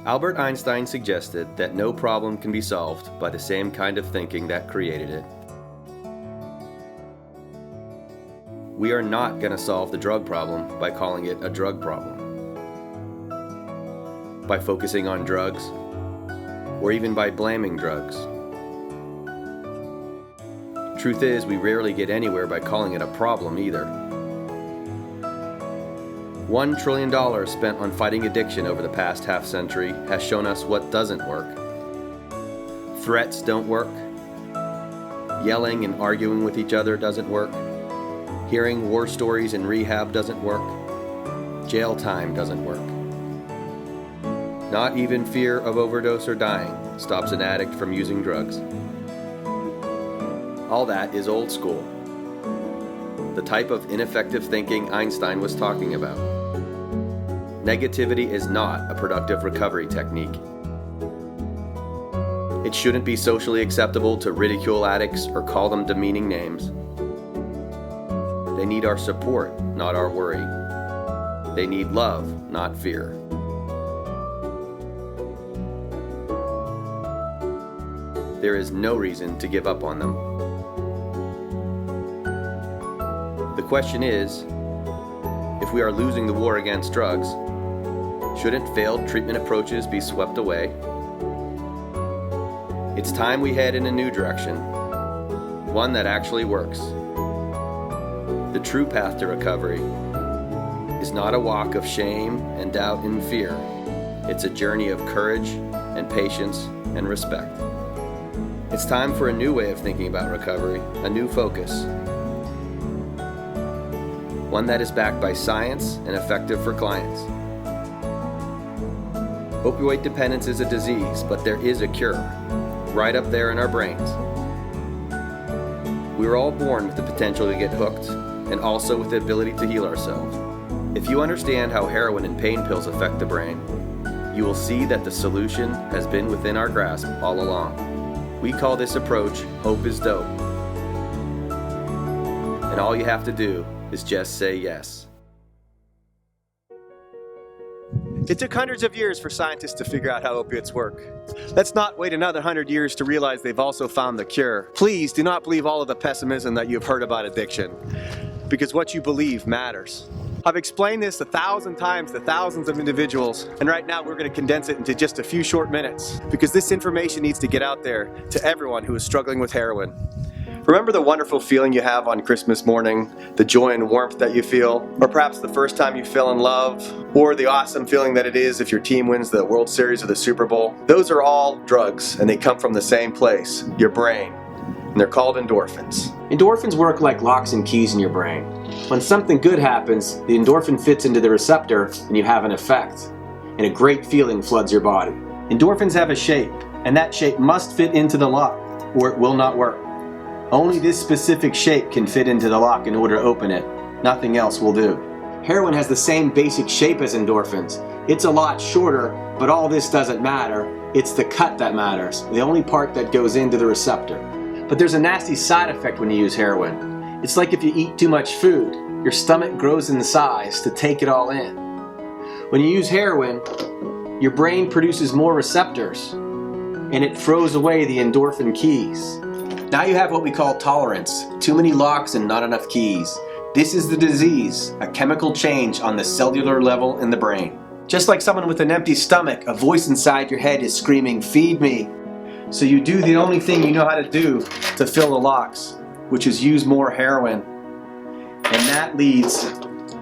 Albert Einstein suggested that no problem can be solved by the same kind of thinking that created it. We are not going to solve the drug problem by calling it a drug problem, by focusing on drugs, or even by blaming drugs. Truth is, we rarely get anywhere by calling it a problem either. $1 trillion spent on fighting addiction over the past half-century has shown us what doesn't work. Threats don't work. Yelling and arguing with each other doesn't work. Hearing war stories in rehab doesn't work. Jail time doesn't work. Not even fear of overdose or dying stops an addict from using drugs. All that is old school. The type of ineffective thinking Einstein was talking about. Negativity is not a productive recovery technique. It shouldn't be socially acceptable to ridicule addicts or call them demeaning names. They need our support, not our worry. They need love, not fear. There is no reason to give up on them. The question is, if we are losing the war against drugs, shouldn't failed treatment approaches be swept away? It's time we head in a new direction, one that actually works. The true path to recovery is not a walk of shame and doubt and fear. It's a journey of courage and patience and respect. It's time for a new way of thinking about recovery, a new focus. One that is backed by science and effective for clients. Opioid dependence is a disease, but there is a cure, right up there in our brains. We were all born with the potential to get hooked, and also with the ability to heal ourselves. If you understand how heroin and pain pills affect the brain, you will see that the solution has been within our grasp all along. We call this approach Hope is Dope. And all you have to do is just say yes. It took hundreds of years for scientists to figure out how opiates work. Let's not wait another 100 years to realize they've also found the cure. Please do not believe all of the pessimism that you've heard about addiction, because what you believe matters. I've explained this 1,000 times to thousands of individuals, and right now we're going to condense it into just a few short minutes, because this information needs to get out there to everyone who is struggling with heroin. Remember the wonderful feeling you have on Christmas morning, the joy and warmth that you feel, or perhaps the first time you fell in love, or the awesome feeling that it is if your team wins the World Series or the Super Bowl? Those are all drugs, and they come from the same place, your brain, and they're called endorphins. Endorphins work like locks and keys in your brain. When something good happens, the endorphin fits into the receptor and you have an effect, and a great feeling floods your body. Endorphins have a shape, and that shape must fit into the lock, or it will not work. Only this specific shape can fit into the lock in order to open it. Nothing else will do. Heroin has the same basic shape as endorphins. It's a lot shorter, but all this doesn't matter. It's the cut that matters, the only part that goes into the receptor. But there's a nasty side effect when you use heroin. It's like if you eat too much food, your stomach grows in size to take it all in. When you use heroin, your brain produces more receptors, and it throws away the endorphin keys. Now you have what we call tolerance, too many locks and not enough keys. This is the disease, a chemical change on the cellular level in the brain. Just like someone with an empty stomach, a voice inside your head is screaming, "Feed me." So you do the only thing you know how to do to fill the locks, which is use more heroin. And that leads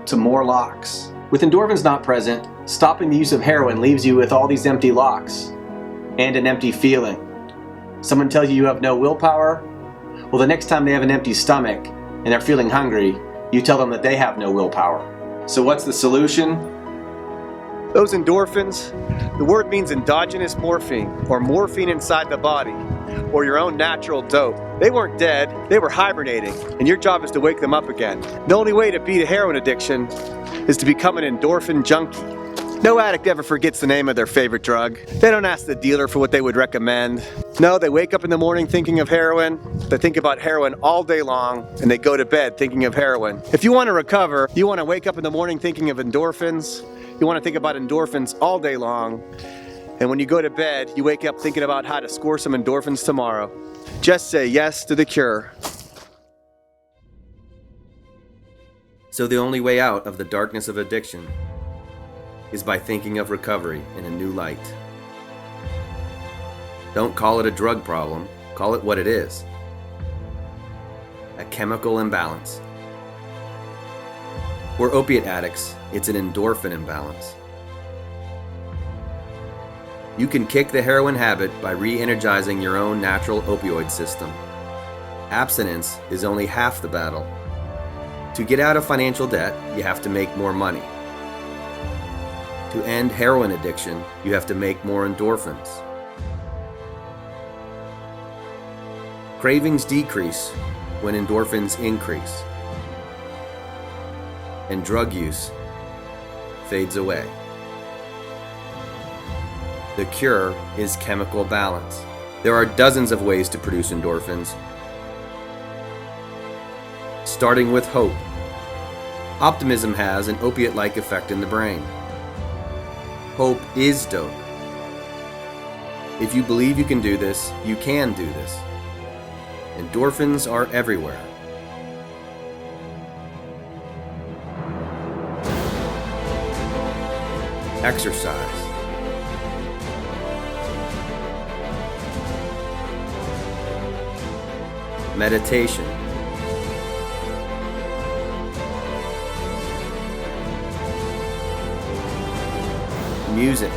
to more locks. With endorphins not present, stopping the use of heroin leaves you with all these empty locks and an empty feeling. Someone tells you you have no willpower? Well, the next time they have an empty stomach and they're feeling hungry, you tell them that they have no willpower. So what's the solution? Those endorphins, the word means endogenous morphine, or morphine inside the body, or your own natural dope. They weren't dead, they were hibernating, and your job is to wake them up again. The only way to beat a heroin addiction is to become an endorphin junkie. No addict ever forgets the name of their favorite drug. They don't ask the dealer for what they would recommend. No, they wake up in the morning thinking of heroin, they think about heroin all day long, and they go to bed thinking of heroin. If you want to recover, you want to wake up in the morning thinking of endorphins, you want to think about endorphins all day long, And when you go to bed, you wake up thinking about how to score some endorphins tomorrow. Just say yes to the cure. So the only way out of the darkness of addiction is by thinking of recovery in a new light. Don't call it a drug problem, call it what it is. A chemical imbalance. For opiate addicts, it's an endorphin imbalance. You can kick the heroin habit by re-energizing your own natural opioid system. Abstinence is only half the battle. To get out of financial debt, you have to make more money. To end heroin addiction, you have to make more endorphins. Cravings decrease when endorphins increase. And drug use fades away. The cure is chemical balance. There are dozens of ways to produce endorphins, starting with hope. Optimism has an opiate-like effect in the brain. Hope is dope. If you believe you can do this, you can do this. Endorphins are everywhere. Exercise. Meditation. Music.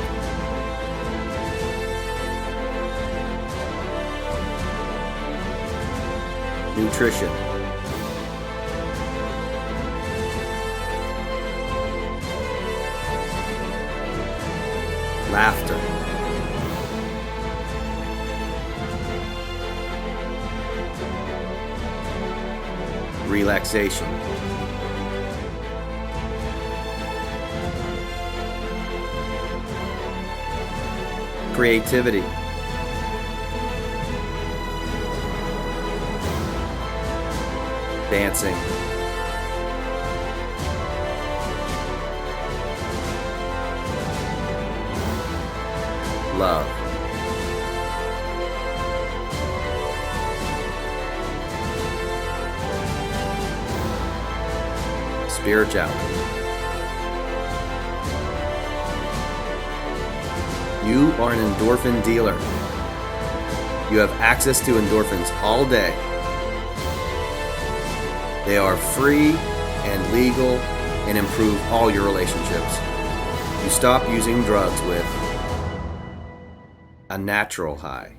Nutrition. Laughter. Relaxation. Creativity. Dancing. Love. Spirituality. You are an endorphin dealer. You have access to endorphins all day. They are free and legal and improve all your relationships. You stop using drugs with a natural high.